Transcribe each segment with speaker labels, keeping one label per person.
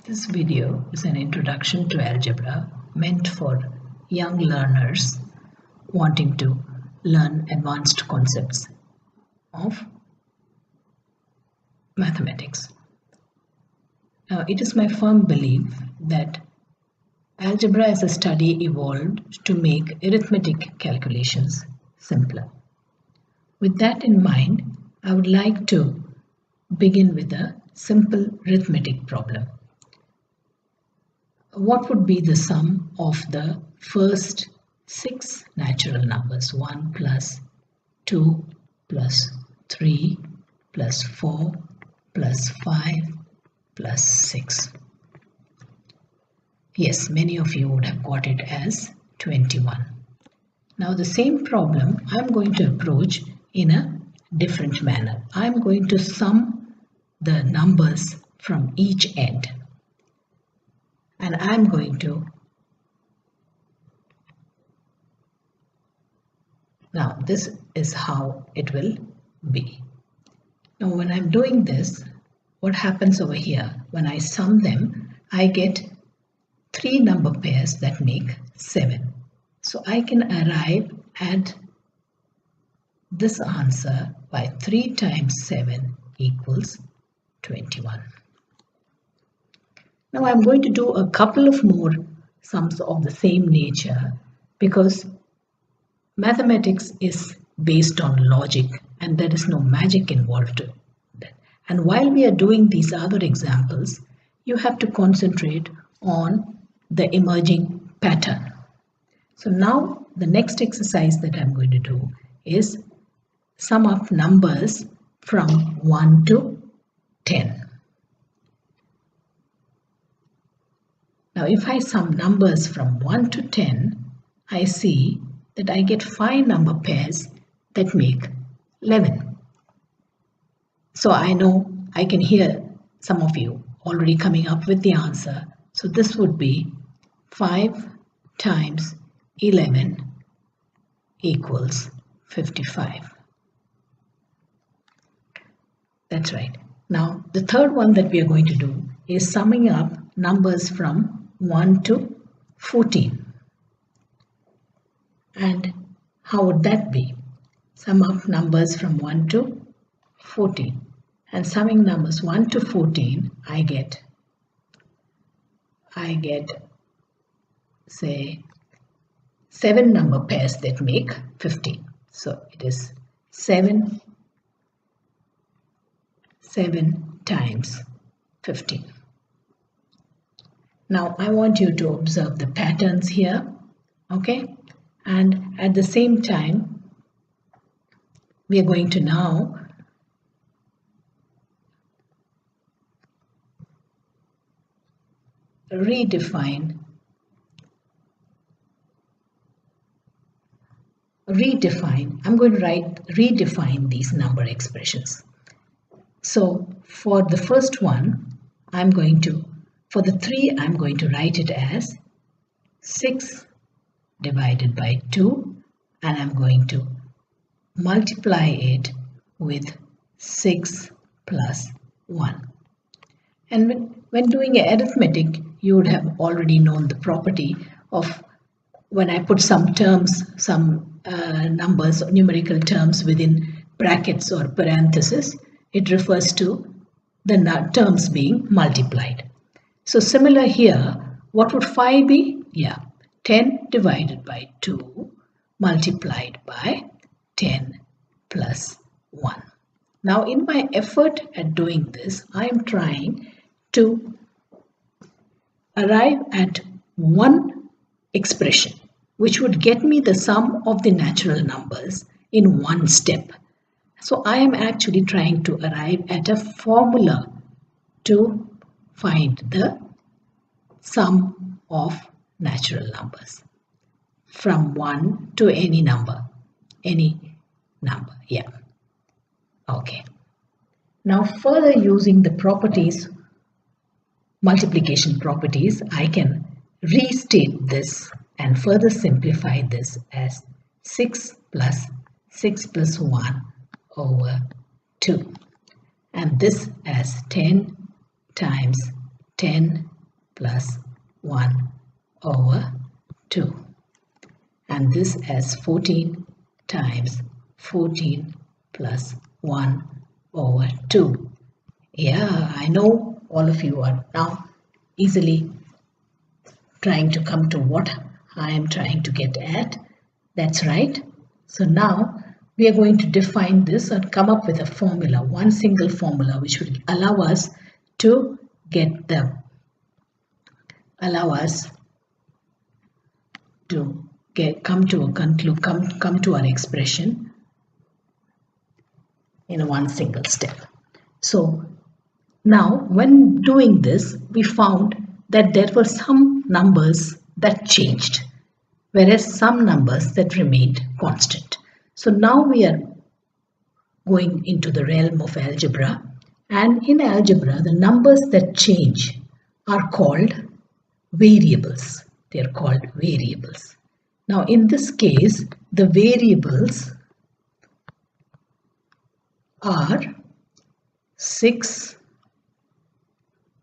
Speaker 1: This video is an introduction to algebra meant for young learners wanting to learn advanced concepts of mathematics. Now, it is my firm belief that algebra as a study evolved to make arithmetic calculations simpler. With that in mind, I would like to begin with a simple arithmetic problem. What would be the sum of the first 6 natural numbers? 1 plus 2 plus 3 plus 4 plus 5 plus 6. Yes, many of you would have got it as 21. Now the same problem I'm going to approach in a different manner. I'm going to sum the numbers from each end. And I'm going to, now this is how it will be. Now when I'm doing this, what happens over here? When I sum them, I get 3 number pairs that make 7. So I can arrive at this answer by 3 times 7 equals 21. Now I'm going to do a couple of more sums of the same nature because mathematics is based on logic and there is no magic involved to that. And while we are doing these other examples, you have to concentrate on the emerging pattern. So now the next exercise that I'm going to do is sum up numbers from 1 to 10. Now if I sum numbers from 1 to 10, I see that I get 5 number pairs that make 11. So I know I can hear some of you already coming up with the answer. So this would be 5 times 11 equals 55. That's right. Now the third one that we are going to do is summing up numbers from 1 to 14. And how would that be? Sum up numbers from 1 to 14. And summing numbers 1 to 14, I get say 7 number pairs that make 15. So it is 7 times 15. Now I want you to observe the patterns here, okay? And at the same time, we are going to now redefine I'm going to redefine these number expressions. So for the first one, for the 3, I'm going to write it as 6 divided by 2, and I'm going to multiply it with 6 plus 1. And when doing arithmetic, you would have already known the property of when I put some terms, numbers, numerical terms within brackets or parentheses, it refers to the terms being multiplied. So similar here, what would 5 be? Yeah, 10 divided by 2 multiplied by 10 plus 1. Now in my effort at doing this, I am trying to arrive at one expression which would get me the sum of the natural numbers in one step. So I am actually trying to arrive at a formula to find the sum of natural numbers from 1 to any number, yeah. Okay. Now further using the properties, multiplication properties, I can restate this and further simplify this as 6 plus 1 over 2. And this as 10 times 10 plus 1 over 2. And this as 14 times 14 plus 1 over 2. Yeah, I know all of you are now easily trying to come to what I am trying to get at. That's right. So now we are going to define this and come up with a formula, one single formula, which will allow us to come to our expression in one single step. So now when doing this, we found that there were some numbers that changed, whereas some numbers that remained constant. So now we are going into the realm of algebra, and in algebra the numbers that change are called variables. They are called variables. Now in this case the variables are 6,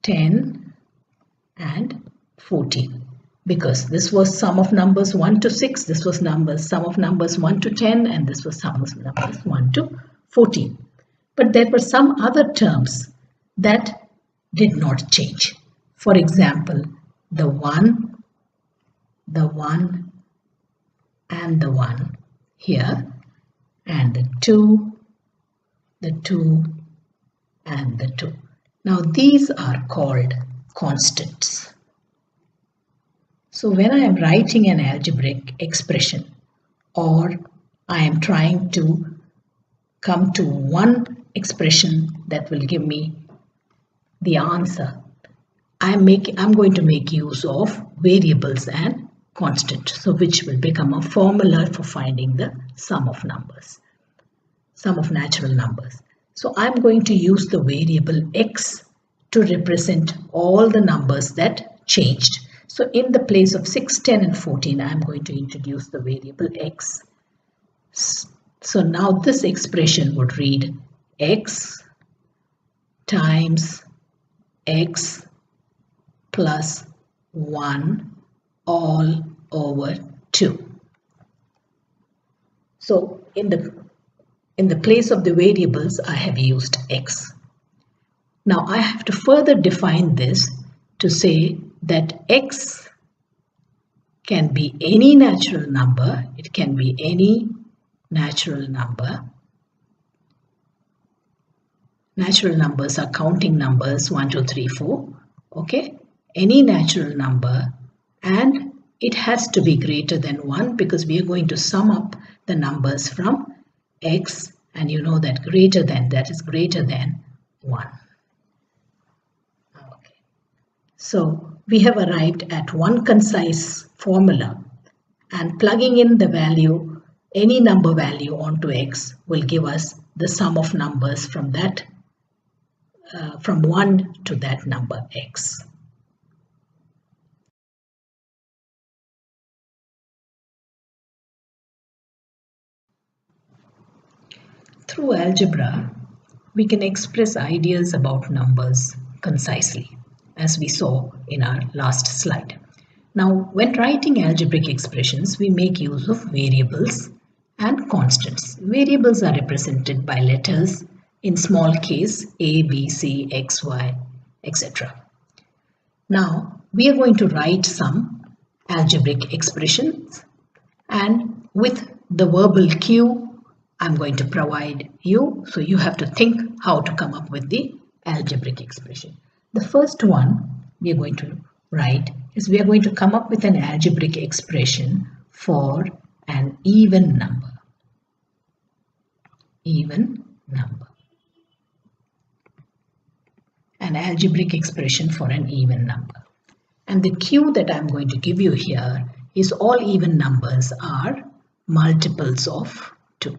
Speaker 1: 10 and 14, because this was sum of numbers 1 to 6, this was sum of numbers 1 to 10, and this was sum of numbers 1 to 14. But there were some other terms that did not change. For example, the 1 and the 1 here, and the 2 and the 2. Now these are called constants. So when I am writing an algebraic expression, or I am trying to come to one expression that will give me the answer, I'm going to make use of variables and constant, so which will become a formula for finding the sum of numbers, sum of natural numbers. So I'm going to use the variable x to represent all the numbers that changed. So in the place of 6, 10 and 14, I'm going to introduce the variable x. So now this expression would read x times x plus 1 all over 2. So in the place of the variables, I have used x. Now I have to further define this to say that x can be any natural number. It can be any natural number. Natural numbers are counting numbers 1, 2, 3, 4. Okay, any natural number, and it has to be greater than 1, because we are going to sum up the numbers from x, and you know that greater than, that is greater than 1. Okay. So we have arrived at one concise formula, and plugging in the value, any number value onto x will give us the sum of numbers from that from 1 to that number x. Through algebra, we can express ideas about numbers concisely, as we saw in our last slide. Now, when writing algebraic expressions, we make use of variables and constants. Variables are represented by letters in small case a, b, c, x, y, etc. Now, we are going to write some algebraic expressions, and with the verbal cue I'm going to provide you, so you have to think how to come up with the algebraic expression. The first one we are going to write is we are going to come up with an algebraic expression for an even number. Even number. An algebraic expression for an even number. And the cue that I'm going to give you here is all even numbers are multiples of 2.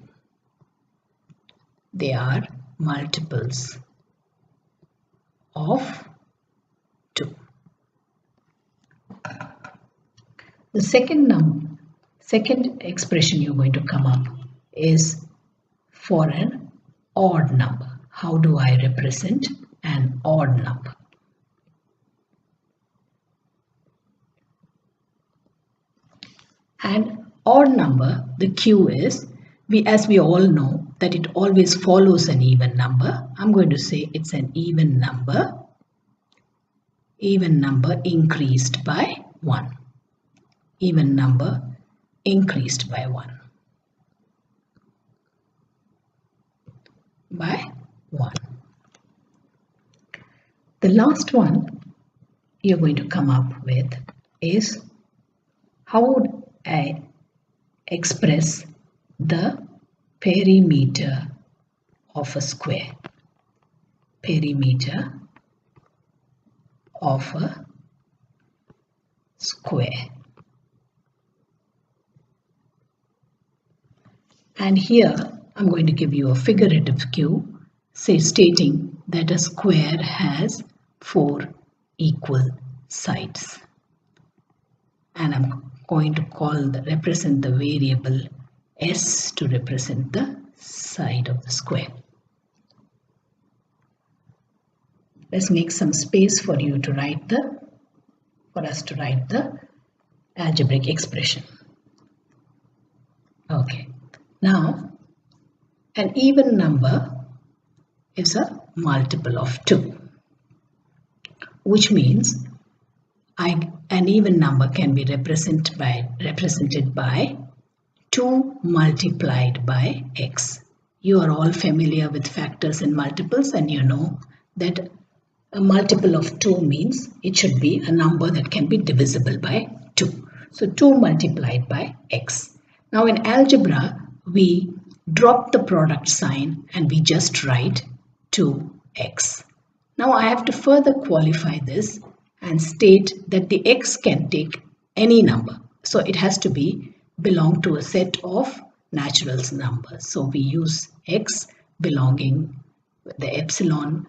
Speaker 1: They are multiples of 2. The second expression you're going to come up is for an odd number. How do I represent an odd number? And odd number, the cue is, as we all know that it always follows an even number. I'm going to say it's an even number increased by 1. Even number increased by 1. By 1. The last one you're going to come up with is, how would I express the perimeter of a square? Perimeter of a square. And here I'm going to give you a figurative cue, stating that a square has 4 equal sides. And I'm going to represent the variable s to represent the side of the square. Let's make some space for us to write the algebraic expression. Okay, now an even number is a multiple of 2, which means an even number can be represented by 2 multiplied by x. You are all familiar with factors and multiples, and you know that a multiple of 2 means it should be a number that can be divisible by 2. So 2 multiplied by x. Now in algebra, we drop the product sign and we just write 2x. Now I have to further qualify this and state that the x can take any number. So it has to belong to a set of natural numbers. So we use x belonging, the epsilon,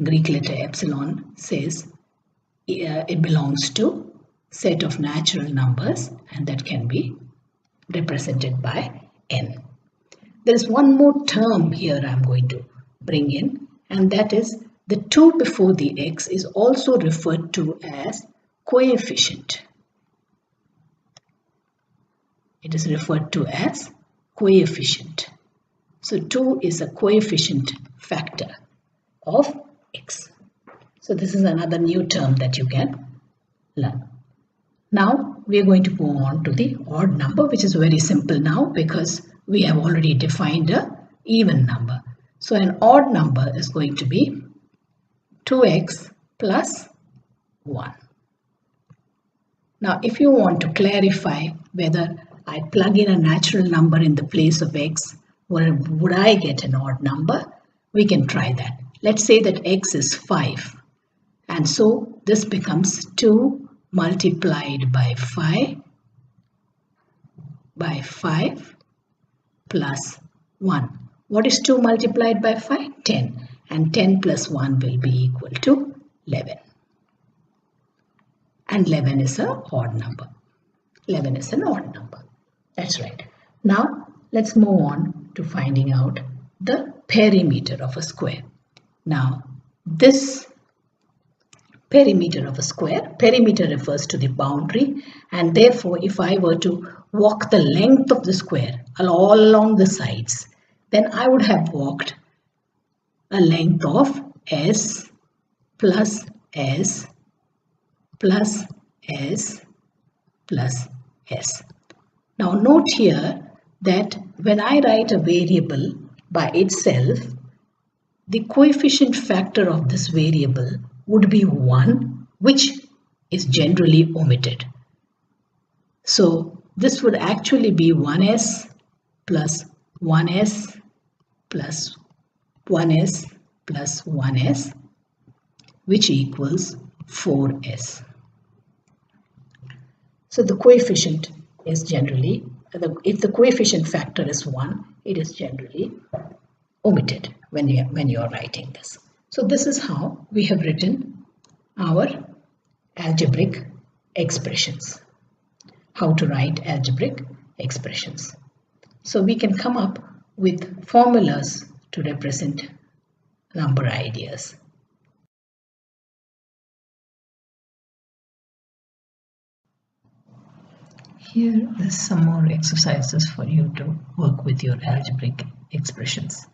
Speaker 1: Greek letter epsilon says it belongs to set of natural numbers, and that can be represented by n. There is one more term here I'm going to bring in, and that is the 2 before the x is also referred to as coefficient. It is referred to as coefficient. So 2 is a coefficient factor of x. So this is another new term that you can learn. Now we are going to go on to the odd number, which is very simple now because we have already defined an even number. So an odd number is going to be 2x plus 1. Now if you want to clarify whether I plug in a natural number in the place of x, would I get an odd number? We can try that. Let's say that x is 5, and so this becomes 2 multiplied by 5 plus 1. What is 2 multiplied by 5? 10. And 10 plus 1 will be equal to 11. And 11 is an odd number. 11 is an odd number. That's right. Now let's move on to finding out the perimeter of a square. Now this perimeter of a square, perimeter refers to the boundary, and therefore if I were to walk the length of the square all along the sides, then I would have walked a length of s plus s plus s plus s. Now note here that when I write a variable by itself, the coefficient factor of this variable would be 1, which is generally omitted. So this would actually be 1s plus 1s plus 1s plus 1s, which equals 4s. So the coefficient is generally, if the coefficient factor is 1, it is generally omitted when you are writing this. So this is how we have written our algebraic expressions. How to write algebraic expressions. So we can come up with formulas to represent number ideas. Here is some more exercises for you to work with your algebraic expressions.